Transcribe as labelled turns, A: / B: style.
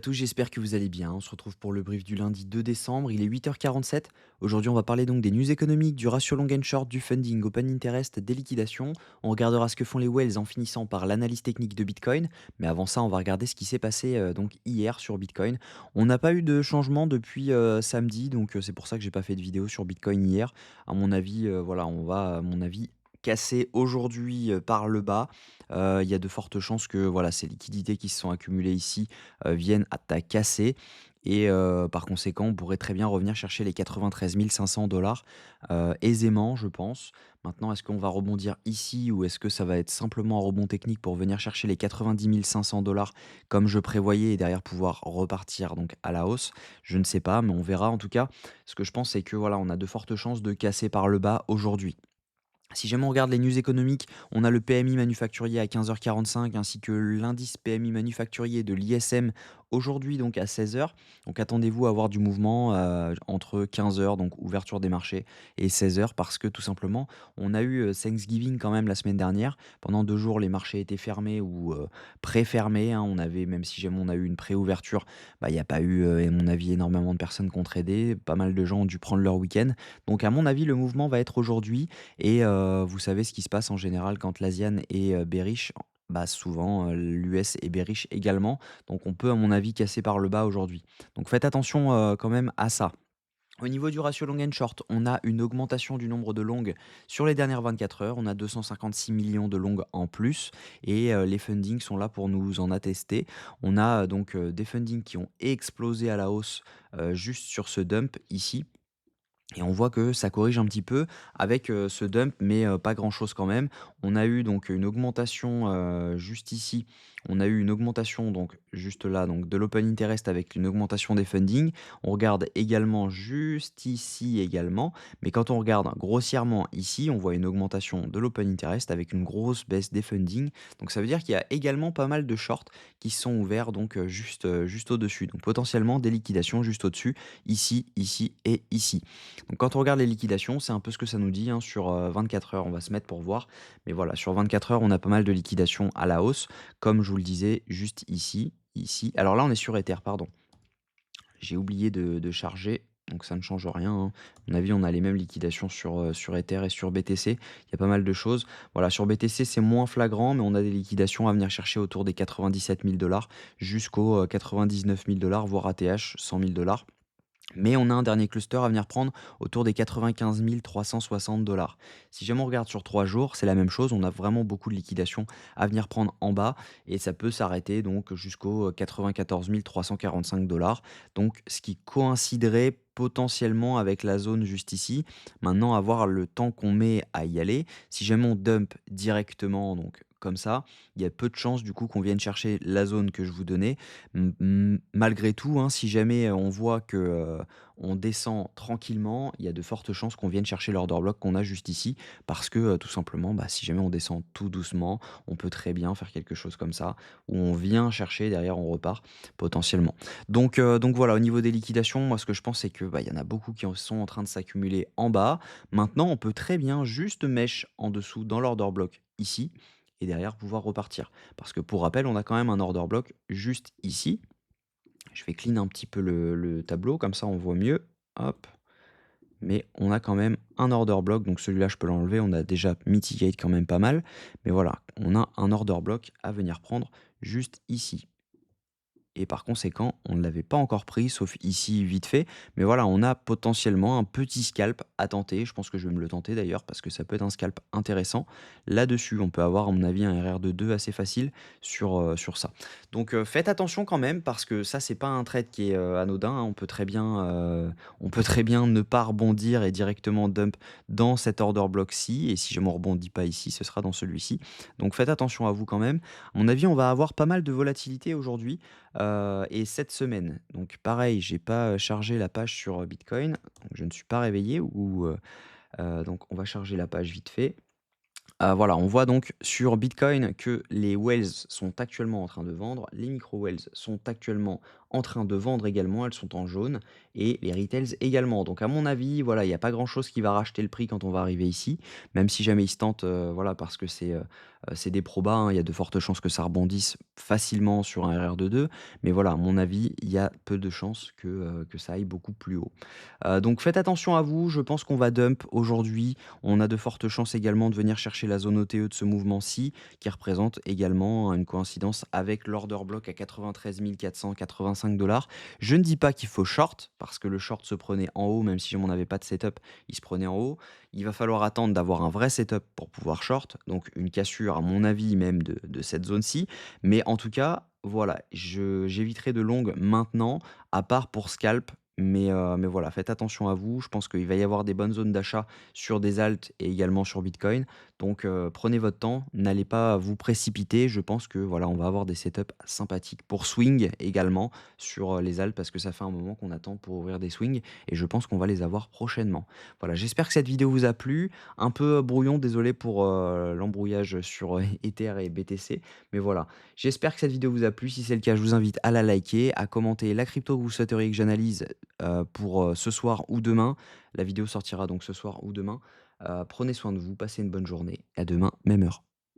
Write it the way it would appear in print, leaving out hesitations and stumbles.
A: Tous, j'espère que vous allez bien. On se retrouve pour le brief du lundi 2 décembre. Il est 8h47. Aujourd'hui, on va parler donc des news économiques, du ratio long and short, du funding, open interest, des liquidations. On regardera ce que font les whales en finissant par l'analyse technique de Bitcoin. Mais avant ça, on va regarder ce qui s'est passé donc hier sur Bitcoin. On n'a pas eu de changement depuis samedi, donc c'est pour ça que j'ai pas fait de vidéo sur Bitcoin hier. À mon avis, voilà, on va, à mon avis, casser aujourd'hui par le bas. Il y a de fortes chances que voilà, ces liquidités qui se sont accumulées ici viennent à casser et par conséquent, on pourrait très bien revenir chercher les 93 500 aisément, je pense. Maintenant, est-ce qu'on va rebondir ici ou est-ce que ça va être simplement un rebond technique pour venir chercher les 90 500 comme je prévoyais et derrière pouvoir repartir donc à la hausse? Je ne sais pas, mais on verra. En tout cas, ce que je pense, c'est que voilà, on a de fortes chances de casser par le bas aujourd'hui. Si jamais on regarde les news économiques, on a le PMI manufacturier à 15h45 ainsi que l'indice PMI manufacturier de l'ISM aujourd'hui donc à 16h. Donc attendez-vous à avoir du mouvement entre 15h, donc ouverture des marchés, et 16h parce que tout simplement on a eu Thanksgiving quand même la semaine dernière. Pendant 2 jours les marchés étaient fermés ou pré-fermés, hein. On avait, même si jamais on a eu une pré-ouverture, bah, il n'y a pas eu à mon avis énormément de personnes qui ont tradé. Pas mal de gens ont dû prendre leur week-end. Donc à mon avis le mouvement va être aujourd'hui. Et vous savez ce qui se passe en général quand l'Asian est bearish, bah, souvent, l'US est bearish également. Donc on peut à mon avis casser par le bas aujourd'hui. Donc faites attention, quand même à ça. Au niveau du ratio long and short, on a une augmentation du nombre de longues sur les dernières 24 heures. On a 256 millions de longues en plus et les fundings sont là pour nous en attester. On a donc des fundings qui ont explosé à la hausse juste sur ce dump ici. Et on voit que ça corrige un petit peu avec, ce dump, mais pas grand-chose quand même. On a eu donc une augmentation, juste ici. On a eu une augmentation donc juste là, donc de l'open interest avec une augmentation des funding. On regarde également juste ici également, mais quand on regarde grossièrement ici, on voit une augmentation de l'open interest avec une grosse baisse des funding. Donc ça veut dire qu'il y a également pas mal de shorts qui sont ouverts donc, juste au-dessus. Donc potentiellement des liquidations juste au-dessus, ici, ici et ici. Donc quand on regarde les liquidations, c'est un peu ce que ça nous dit, hein, sur 24 heures. On va se mettre pour voir. Mais voilà, sur 24 heures, on a pas mal de liquidations à la hausse, comme je vous le disais juste ici, ici. Alors là, on est sur Ether, pardon. J'ai oublié de charger, donc ça ne change rien, hein. À mon avis, on a les mêmes liquidations sur Ether et sur BTC. Il y a pas mal de choses. Voilà, sur BTC, c'est moins flagrant, mais on a des liquidations à venir chercher autour des 97 000 jusqu'aux 99 000 voire ATH 100 000. Mais on a un dernier cluster à venir prendre autour des 95 360 dollars. Si jamais on regarde sur 3 jours, c'est la même chose. On a vraiment beaucoup de liquidations à venir prendre en bas et ça peut s'arrêter donc jusqu'aux 94 345 dollars. Donc, ce qui coïnciderait potentiellement avec la zone juste ici. Maintenant, à voir le temps qu'on met à y aller. Si jamais on dump directement, donc comme ça, il y a peu de chances du coup qu'on vienne chercher la zone que je vous donnais. Malgré tout, hein, si jamais on voit que on descend tranquillement, il y a de fortes chances qu'on vienne chercher l'order block qu'on a juste ici, parce que tout simplement, bah, si jamais on descend tout doucement, on peut très bien faire quelque chose comme ça, où on vient chercher, derrière on repart potentiellement. Donc voilà, au niveau des liquidations, moi ce que je pense c'est que bah, il y en a beaucoup qui sont en train de s'accumuler en bas. Maintenant, on peut très bien juste mèche en dessous dans l'order block ici, et derrière pouvoir repartir. Parce que pour rappel, on a quand même un order block juste ici. Je vais clean un petit peu le tableau, comme ça on voit mieux. Hop. Mais on a quand même un order block, donc celui-là je peux l'enlever, on a déjà mitigate quand même pas mal. Mais voilà, on a un order block à venir prendre juste ici. Et par conséquent, on ne l'avait pas encore pris, sauf ici vite fait. Mais voilà, on a potentiellement un petit scalp à tenter. Je pense que je vais me le tenter d'ailleurs, parce que ça peut être un scalp intéressant. Là-dessus, on peut avoir, à mon avis, un RR de 2 assez facile sur ça. Donc faites attention quand même, parce que ça, c'est pas un trade qui est anodin, hein. On peut très bien ne pas rebondir et directement dump dans cet order block-ci. Et si je ne rebondis pas ici, ce sera dans celui-ci. Donc faites attention à vous quand même. À mon avis, on va avoir pas mal de volatilité aujourd'hui. Et cette semaine, donc pareil, j'ai pas chargé la page sur Bitcoin, donc je ne suis pas réveillé donc on va charger la page vite fait. Voilà, on voit donc sur Bitcoin que les whales sont actuellement en train de vendre, les micro whales sont actuellement en train de vendre également, elles sont en jaune, et les retails également. Donc à mon avis, voilà, il n'y a pas grand chose qui va racheter le prix quand on va arriver ici, même si jamais ils se tentent, voilà, parce que c'est C'est des probas, hein, il y a de fortes chances que ça rebondisse facilement sur un RR2.2, mais voilà, à mon avis, il y a peu de chances que ça aille beaucoup plus haut. Donc faites attention à vous, je pense qu'on va dump aujourd'hui. On a de fortes chances également de venir chercher la zone OTE de ce mouvement-ci, qui représente également une coïncidence avec l'order block à 93 485 $. Je ne dis pas qu'il faut short, parce que le short se prenait en haut, même si je n'en avais pas de setup, il se prenait en haut. Il va falloir attendre d'avoir un vrai setup pour pouvoir short, donc une cassure, à mon avis, même de cette zone-ci. Mais en tout cas, voilà, j'éviterai de longues maintenant, à part pour scalp. Mais voilà, faites attention à vous. Je pense qu'il va y avoir des bonnes zones d'achat sur des alts et également sur Bitcoin. Donc prenez votre temps, n'allez pas vous précipiter. Je pense que voilà, on va avoir des setups sympathiques pour swing également sur les alts parce que ça fait un moment qu'on attend pour ouvrir des swings et je pense qu'on va les avoir prochainement. Voilà, j'espère que cette vidéo vous a plu. Un peu brouillon, désolé pour l'embrouillage sur Ether et BTC. Mais voilà, j'espère que cette vidéo vous a plu. Si c'est le cas, je vous invite à la liker, à commenter la crypto que vous souhaiteriez que j'analyse pour ce soir ou demain. La vidéo sortira donc ce soir ou demain. Prenez soin de vous, passez une bonne journée. À demain, même heure.